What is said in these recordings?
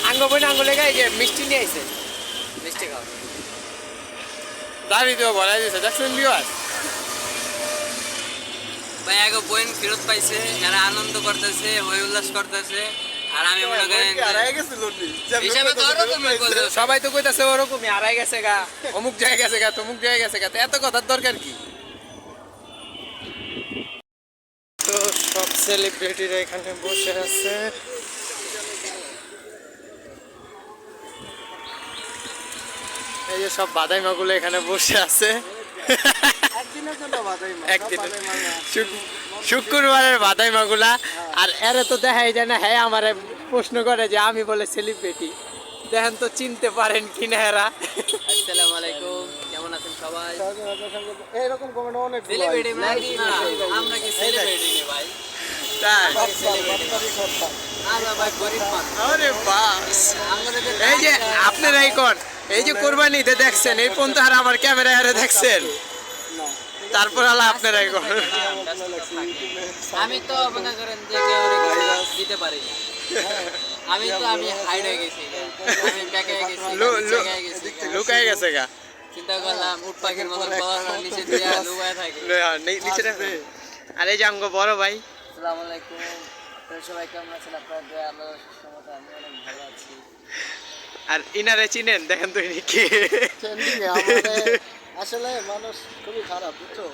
আঙ্গ বই আঙ্গুলে গাই যে মিষ্টি নিয়ে আইছে মিষ্টি খাও দাবি তো বলাই দিছে দেখছেন বিয়াস ভাই আগে বইন ফেরত পাইছে এরা আনন্দ করতেছে হই উল্লাস করতেছে আর আমি মনে করেন হিসাবে তো ওরকমই বলছে সবাই তো কইতাছে ওরকমই হারাই গেছে গা অমুক জায়গায় গেছে গা তমুক জায়গায় গেছে গা তো এত কথার দরকার কি তো সব সেলিব্রিটিরা এখানে বসে আছে এই যে সব বাদাইমাগুলো এখানে বসে আছে শুক্রবারের বাদাইমাগুলা আর এরা তো দেখাই যায় না হ্যাঁ আমার প্রশ্ন করে যে আমি বলে সেলিব্রিটি দেখেন তো চিনতে পারেন কিনা এরা আসসালামু আলাইকুম কেমন আছেন সবাই এরকম কমেন্ট অনেক সেলিব্রিটি আমরা কি সেলিব্রিটি নি ভাই তাই আমরা ভাই গরিব মানুষ আরে বাস আমাদের এই যে আপনারাই কোন এই যে কোরবানিতে দেখছেন এই পর্যন্ত আর আমার ক্যামেরায় আরে দেখছেন তারপর আলা আপনারাই কোন আমি তো মনে করেন যে কেউ দিতে পারি না আমি হাইড হয়ে গেছি আমি ব্যাক হয়ে গেছি জায়গায় গেছি লুকায় গেছে গা চিন্তা করলাম উট পাখির মতো গলার নিচে দিয়ে লুকায় থাকি নিচে রাখবে আর এই যে আঙ্গ বড় ভাই আসসালামু আলাইকুম তো সবাই কেমন আছেন আপনারা দয়া আল্লাহর রহমতে আমি অনেক ভালো আছি আর ইনারে চিনেন দেখেন তো ইনি কে আসলে মানুষ খুবই খারাপ বুঝছো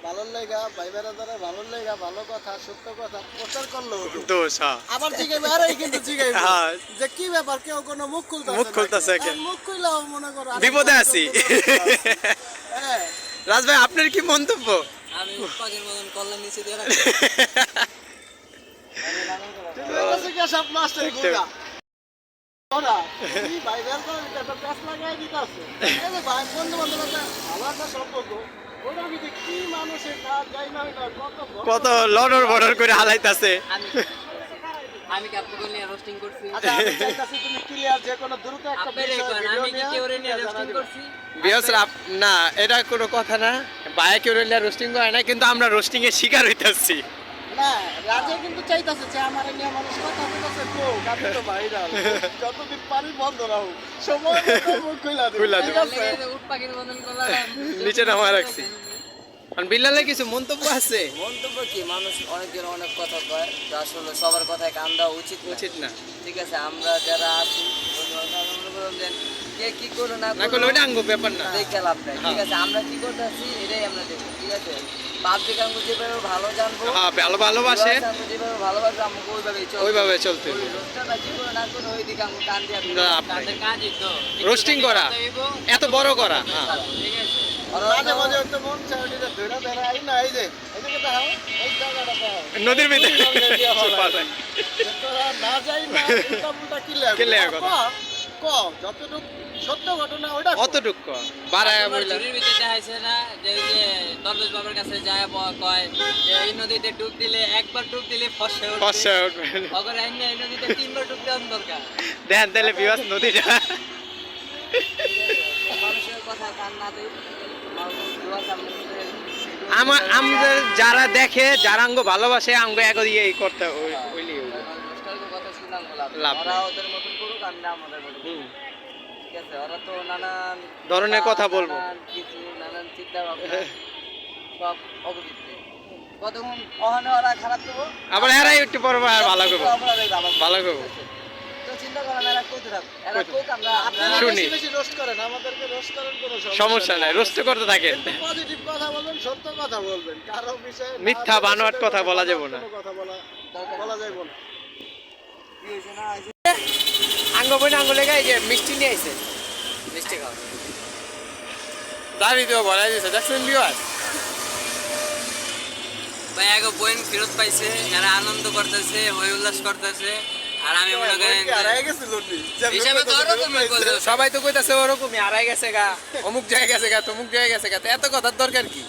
ভালো লেগা ভাই বেড়াদারে ভালো লেগা ভালো কথা সত্য কথা প্রচার করলো দোষ আবার জিগাইবে আরে কিন্তু জিগাইবে হ্যাঁ যে কি ব্যাপার কেউ কোনো মুখ খুলতাছে মুখ খুললেও মনে করো বিপদে আছি হ্যাঁ রাজ ভাই আপনার কি মন্তব্য আমি উট পাখির মতন কল্যাণ নিচে দিয়ে সব মাস্টার গুলা ওরা এই ভাই বেড়াদারে একটা প্যাস লাগাই দিতাছে এই যে ভাই বন্ধু বান্ধব ভালো একটা সম্পর্ক ওরা আমি কি মানুষের কাজ যাই না কত লড়র বড়র করে হালাইতাছে আমি কি আপনাকে নিয়ে রোস্টিং করছি আচ্ছা আমি চাইতাছি তুমি ক্লিয়ার যে কোনো দ্রুত একটা আপনারে কোন আমি কি কেউ নিয়ে রোস্টিং করছি বিয়সরা না এটা কোনো কথা না বায়া কেউ রোস্টিং করে না কিন্তু আমরা রোস্টিং এর শিকার হইতাছি না রাজা কিন্তু চাইতাছে যে আমার নিয়ে মানুষ কথা বলতেছে কো গাবি তো ভাইরাল যতদিন পারি বন্ধ রাখো সময় মতো মুখ খুলা দিও ঠিক আছে উট পাখির মতন কল্যাণ নিচে নামা রাখছি আর বিল্লালে কিছু মন্তব্য আছে মন্তব্য কি মানুষ অনেকজন অনেক কথা কয় যা আসলে সবার কথায় কান দেওয়া উচিত উচিত না ঠিক আছে আমরা যারা আছি কে কি করো না না করলে ওইটা আঙ্গ ব্যাপার না দেখে লাভ নাই ঠিক আছে আমরা কি করতে আছি এটাই আমরা দেখবো ঠিক আছে পাবলিক আঙ্গু যেভাবে ভালো জানবো হ্যাঁ ভালোবাসে আঙ্গু যেভাবে ভালোবাসে আমাকে ওইভাবে চলতে রোস্টারটা কি করে না করে ওই দিকে আঙ্গু টান দিয়ে না, তাদের কাজই তো রোস্টিং করা এত বড় করা হ্যাঁ ঠিক আছে মাঝে মাঝে একটা মন চাই ওটা ধরে ধরে আই না এই যে এদিকে দাও এই জায়গাটা দাও নদীর ভিতরে তোরা না যাই না উল্টা উল্টা কি কি লাগে লাগে কথা? ক যতটুকু সত্য ঘটনা ওটা অতটুক বাড়ায় বললা চুরির ভিতরে দেখাইছে না যে ওই যে দরবেশ বাবার কাছে যায় কয় যে এই নদীতে ডুব দিলে একবার ডুব দিলে ফসে উঠবে ফসে উঠবে অগর এই নদীতে তিনবার ডুব দেওয়ার দরকার দেখেন তাহলে বিবাস নদীটা মানুষের কথা কান না দেই আমাদের যারা দেখে যারা আঙ্গ ভালোবাসে আঙ্গ এক দিয়ে এই করতে ওইলি কথা শুনলাম লাভ ওরা নাই। ওদের মতন করুক আমরা আমাদের মতন করুক। ঠিক আছে ওরা তো নানান ধরনের কথা বলবো। নানান কিছু নানান চিন্তা ভাবনা সব অবদিতে কতক্ষণ অহানে ওরা খারাপ দেবো আবার এরাই একটু পর ভালো করবো ভালো করবো তো চিন্তা করেন এরা কইতে থাক এরা কোক আমরা আপনারা শুনি। বেশি বেশি রোস্ট করেন আমাদেরকে রোস্ট করেন কোনো সমস্যা নাই রোস্ট করতে থাকেন পজিটিভ কথা বলবেন সত্য কথা বলবেন কারো বিষয়ে না মিথ্যা জেনে বানোয়াট শুনে কথা বলা যাবে না। কোনো কথা বলা যাবে না কি হয়েছে না আঙ্গ বই আঙ্গুলে গাই যে মিষ্টি নিয়ে আইছে মিষ্টি খাও দাবি তো বলাই দিছে দেখছেন বিয়াস ভাই আগে বইন ফেরত পাইছে এরা আনন্দ করতেছে হই উল্লাস করতেছে আর আমি মনে করেন হারাই গেছে লন্ডি হিসাবে তো ওরকমই বলছে সবাই তো কইতাছে ওরকমই হারাই গেছে গা অমুক জায়গায় গেছে গা তমুক জায়গায় গেছে গা তো এত কথার দরকার কি